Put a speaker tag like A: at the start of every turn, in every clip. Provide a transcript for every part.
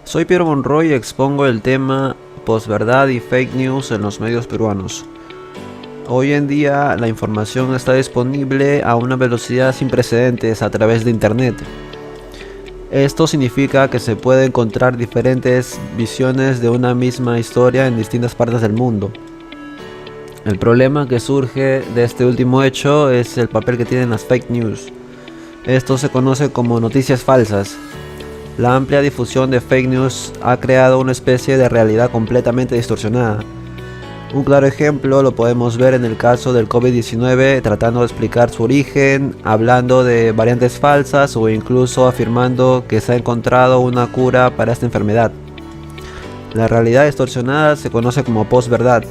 A: Soy Piero Monroy y expongo el tema posverdad y fake news en los medios peruanos. Hoy en día la información está disponible a una velocidad sin precedentes a través de internet. Esto significa que se puede encontrar diferentes visiones de una misma historia en distintas partes del mundo. El problema que surge de este último hecho es el papel que tienen las fake news. Esto se conoce como noticias falsas. La amplia difusión de fake news ha creado una especie de realidad completamente distorsionada. Un claro ejemplo lo podemos ver en el caso del COVID-19, tratando de explicar su origen, hablando de variantes falsas o incluso afirmando que se ha encontrado una cura para esta enfermedad. La realidad distorsionada se conoce como posverdad.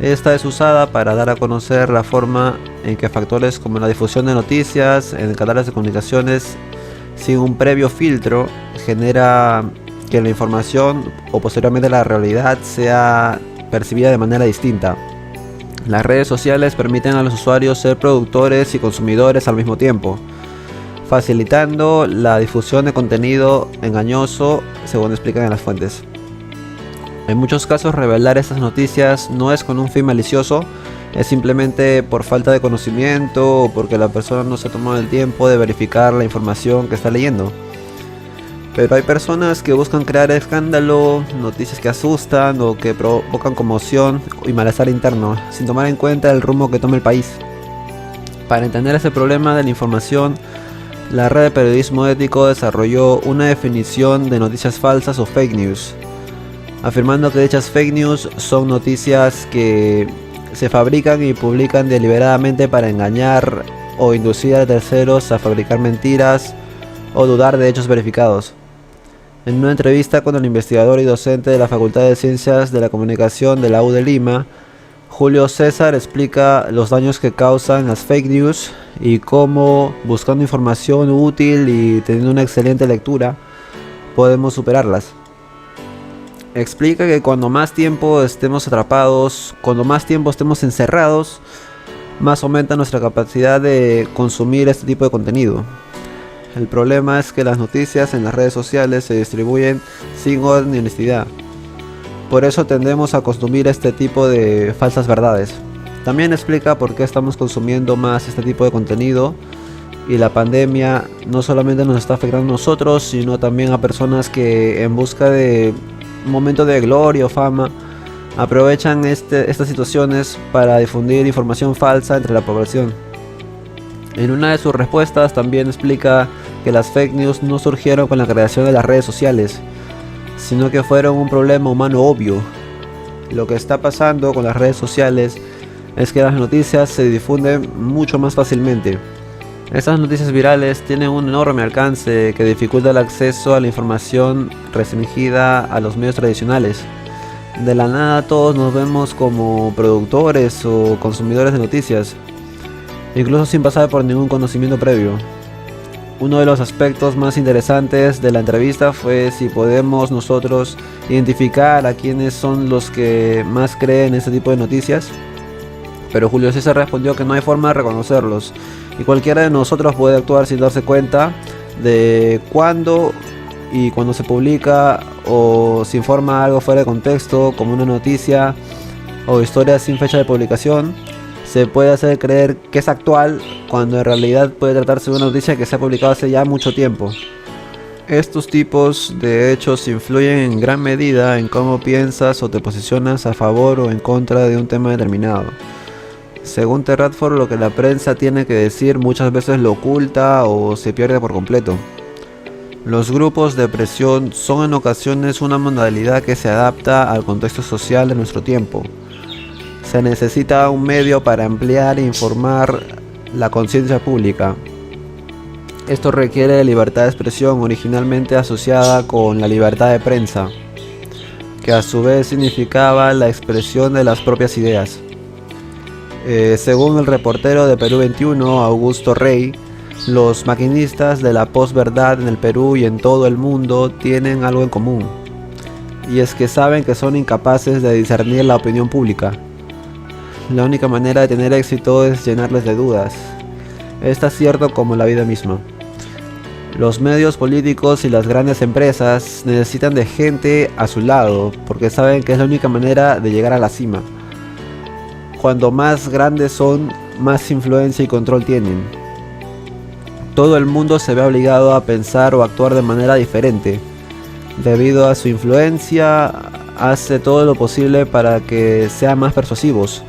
A: Esta es usada para dar a conocer la forma en que factores como la difusión de noticias en canales de comunicaciones sin un previo filtro genera que la información o posteriormente la realidad sea percibida de manera distinta. Las redes sociales permiten a los usuarios ser productores y consumidores al mismo tiempo, facilitando la difusión de contenido engañoso, según explican en las fuentes. En muchos casos, revelar estas noticias no es con un fin malicioso, es simplemente por falta de conocimiento o porque la persona no se ha tomado el tiempo de verificar la información que está leyendo. Pero hay personas que buscan crear escándalo, noticias que asustan o que provocan conmoción y malestar interno, sin tomar en cuenta el rumbo que toma el país. Para entender ese problema de la información, la red de periodismo ético desarrolló una definición de noticias falsas o fake news, afirmando que dichas fake news son noticias que se fabrican y publican deliberadamente para engañar o inducir a terceros a fabricar mentiras o dudar de hechos verificados. En una entrevista con el investigador y docente de la Facultad de Ciencias de la Comunicación de la U de Lima, Julio César explica los daños que causan las fake news y cómo, buscando información útil y teniendo una excelente lectura, podemos superarlas. Explica que cuando más tiempo estemos atrapados, cuando más tiempo estemos encerrados, más aumenta nuestra capacidad de consumir este tipo de contenido. El problema es que las noticias en las redes sociales se distribuyen sin orden ni honestidad. Por eso tendemos a consumir este tipo de falsas verdades. También explica por qué estamos consumiendo más este tipo de contenido y la pandemia no solamente nos está afectando a nosotros, sino también a personas que en busca de un momento de gloria o fama aprovechan estas situaciones para difundir información falsa entre la población. En una de sus respuestas también explica que las fake news no surgieron con la creación de las redes sociales, sino que fueron un problema humano obvio. Lo que está pasando con las redes sociales es que las noticias se difunden mucho más fácilmente. Estas noticias virales tienen un enorme alcance que dificulta el acceso a la información restringida a los medios tradicionales. De la nada todos nos vemos como productores o consumidores de noticias, incluso sin pasar por ningún conocimiento previo. Uno de los aspectos más interesantes de la entrevista fue si podemos nosotros identificar a quiénes son los que más creen este tipo de noticias. Pero Julio César respondió que no hay forma de reconocerlos y cualquiera de nosotros puede actuar sin darse cuenta de cuándo y cuando se publica o se informa algo fuera de contexto, como una noticia o historia sin fecha de publicación. Se puede hacer creer que es actual cuando en realidad puede tratarse de una noticia que se ha publicado hace ya mucho tiempo. Estos tipos de hechos influyen en gran medida en cómo piensas o te posicionas a favor o en contra de un tema determinado. Según T. Radford, lo que la prensa tiene que decir muchas veces lo oculta o se pierde por completo. Los grupos de presión son en ocasiones una modalidad que se adapta al contexto social de nuestro tiempo. Se necesita un medio para ampliar e informar la conciencia pública. Esto requiere de libertad de expresión, originalmente asociada con la libertad de prensa, que a su vez significaba la expresión de las propias ideas. Según el reportero de Perú 21, Augusto Rey, los maquinistas de la posverdad en el Perú y en todo el mundo tienen algo en común, y es que saben que son incapaces de discernir la opinión pública. La única manera de tener éxito es llenarles de dudas. Es tan cierto como la vida misma. Los medios políticos y las grandes empresas necesitan de gente a su lado porque saben que es la única manera de llegar a la cima. Cuanto más grandes son, más influencia y control tienen. Todo el mundo se ve obligado a pensar o actuar de manera diferente. Debido a su influencia, hace todo lo posible para que sean más persuasivos.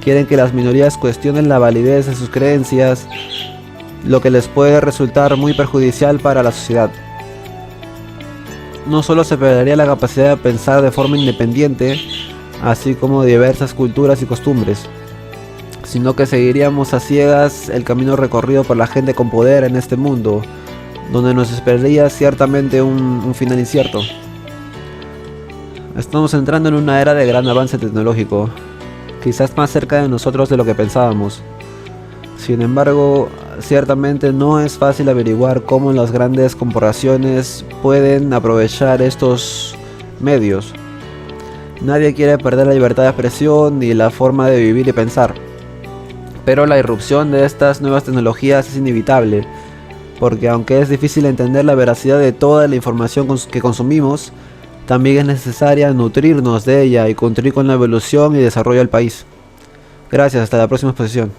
A: Quieren que las minorías cuestionen la validez de sus creencias, lo que les puede resultar muy perjudicial para la sociedad. No solo se perdería la capacidad de pensar de forma independiente, así como diversas culturas y costumbres, sino que seguiríamos a ciegas el camino recorrido por la gente con poder en este mundo, donde nos esperaría ciertamente un final incierto. Estamos entrando en una era de gran avance tecnológico, quizás más cerca de nosotros de lo que pensábamos. Sin embargo, ciertamente no es fácil averiguar cómo las grandes corporaciones pueden aprovechar estos medios. Nadie quiere perder la libertad de expresión ni la forma de vivir y pensar. Pero la irrupción de estas nuevas tecnologías es inevitable, porque aunque es difícil entender la veracidad de toda la información que consumimos, también es necesaria nutrirnos de ella y contribuir con la evolución y desarrollo del país. Gracias, hasta la próxima exposición.